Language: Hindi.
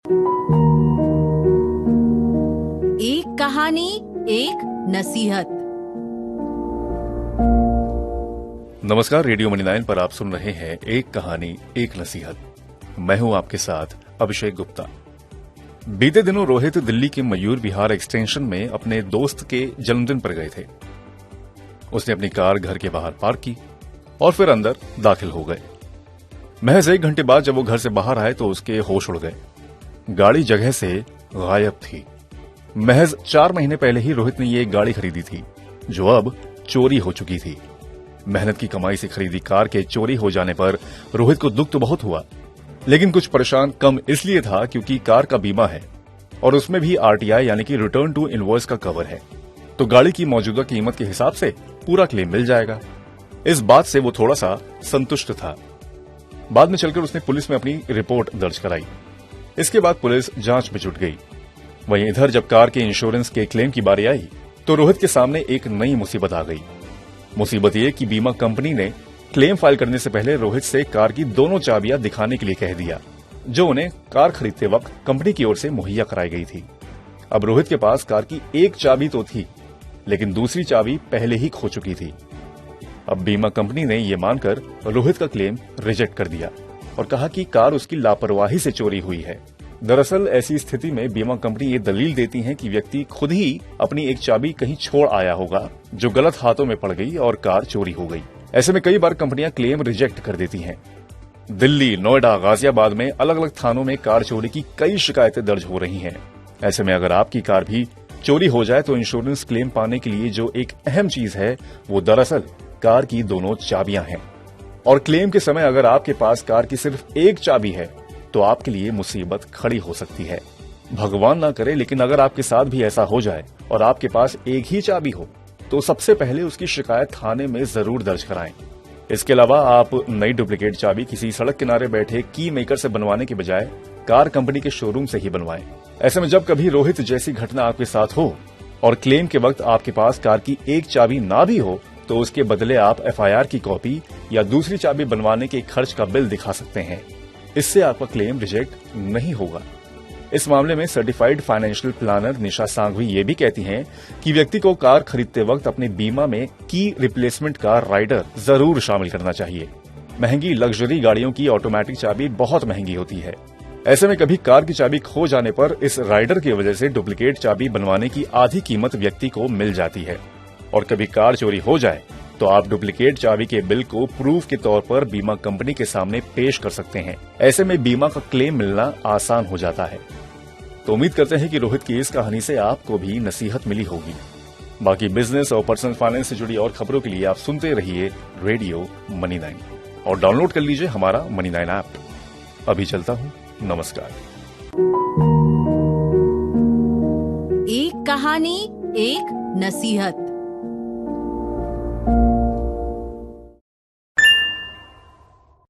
एक कहानी एक नसीहत। नमस्कार, रेडियो मनी 9 पर आप सुन रहे हैं एक कहानी एक नसीहत। मैं हूं आपके साथ अभिषेक गुप्ता। बीते दिनों रोहित दिल्ली के मयूर विहार एक्सटेंशन में अपने दोस्त के जन्मदिन पर गए थे। उसने अपनी कार घर के बाहर पार्क की और फिर अंदर दाखिल हो गए। महज 1 घंटे बाद जब वो घर से बाहर आए तो उसके होश उड़ गए। गाड़ी जगह से गायब थी। महज 4 महीने पहले ही रोहित ने ये एक गाड़ी खरीदी थी जो अब चोरी हो चुकी थी। मेहनत की कमाई से खरीदी कार के चोरी हो जाने पर रोहित को दुख तो बहुत हुआ, लेकिन कुछ परेशान कम इसलिए था क्योंकि कार का बीमा है और उसमें भी आरटीआई यानी कि रिटर्न टू इनवॉइस का कवर है, तो गाड़ी की मौजूदा कीमत के हिसाब से पूरा क्लेम मिल जाएगा। इस बात से वो थोड़ा सा संतुष्ट था। बाद में चलकर उसने पुलिस में अपनी रिपोर्ट दर्ज कराई। इसके बाद पुलिस जांच में जुट गई। वहीं इधर जब कार के इंश्योरेंस के क्लेम की बारी आई तो रोहित के सामने एक नई मुसीबत आ गई। मुसीबत ये कि बीमा कंपनी ने क्लेम फाइल करने से पहले रोहित से कार की दोनों चाबियां दिखाने के लिए कह दिया, जो उन्हें कार खरीदते वक्त कंपनी की ओर से मुहैया कराई गई थी। अब रोहित के पास कार की एक चाबी तो थी, लेकिन दूसरी चाबी पहले ही खो चुकी थी। अब बीमा कंपनी ने यह मानकर रोहित का क्लेम रिजेक्ट कर दिया और कहा कि कार उसकी लापरवाही से चोरी हुई है। दरअसल ऐसी स्थिति में बीमा कंपनी ये दलील देती है कि व्यक्ति खुद ही अपनी एक चाबी कहीं छोड़ आया होगा, जो गलत हाथों में पड़ गई और कार चोरी हो गई। ऐसे में कई बार कंपनियां क्लेम रिजेक्ट कर देती हैं। दिल्ली, नोएडा, गाजियाबाद में अलग अलग थानों में कार चोरी की कई शिकायतें दर्ज हो रही हैं। ऐसे में अगर आपकी कार भी चोरी हो जाए तो इंश्योरेंस क्लेम पाने के लिए जो एक अहम चीज है वो दरअसल कार की दोनों चाबियां हैं। और क्लेम के समय अगर आपके पास कार की सिर्फ एक चाबी है तो आपके लिए मुसीबत खड़ी हो सकती है। भगवान ना करे, लेकिन अगर आपके साथ भी ऐसा हो जाए और आपके पास एक ही चाबी हो तो सबसे पहले उसकी शिकायत थाने में जरूर दर्ज कराएं। इसके अलावा आप नई डुप्लीकेट चाबी किसी सड़क किनारे बैठे की मेकर से बनवाने के बजाय कार कंपनी के शोरूम से ही बनवाएं। ऐसे में जब कभी रोहित जैसी घटना आपके साथ हो और क्लेम के वक्त आपके पास कार की एक चाबी ना भी हो तो उसके बदले आप एफआईआर की कॉपी या दूसरी चाबी बनवाने के खर्च का बिल दिखा सकते हैं। इससे आपका क्लेम रिजेक्ट नहीं होगा। इस मामले में सर्टिफाइड फाइनेंशियल प्लानर निशा सांघवी ये भी कहती हैं कि व्यक्ति को कार खरीदते वक्त अपने बीमा में की रिप्लेसमेंट का राइडर जरूर शामिल करना चाहिए। महंगी लग्जरी गाड़ियों की ऑटोमेटिक चाबी बहुत महंगी होती है। ऐसे में कभी कार की चाबी खो जाने पर इस राइडर की वजह से डुप्लीकेट चाबी बनवाने की आधी कीमत व्यक्ति को मिल जाती है। और कभी कार चोरी हो जाए तो आप डुप्लीकेट चाबी के बिल को प्रूफ के तौर पर बीमा कंपनी के सामने पेश कर सकते हैं। ऐसे में बीमा का क्लेम मिलना आसान हो जाता है। तो उम्मीद करते हैं कि रोहित की इस कहानी से आपको भी नसीहत मिली होगी। बाकी बिजनेस और पर्सनल फाइनेंस से जुड़ी और खबरों के लिए आप सुनते रहिए रेडियो मनी 9 और डाउनलोड कर लीजिए हमारा मनी 9 ऐप। अभी चलता हूँ, नमस्कार। एक कहानी एक नसीहत।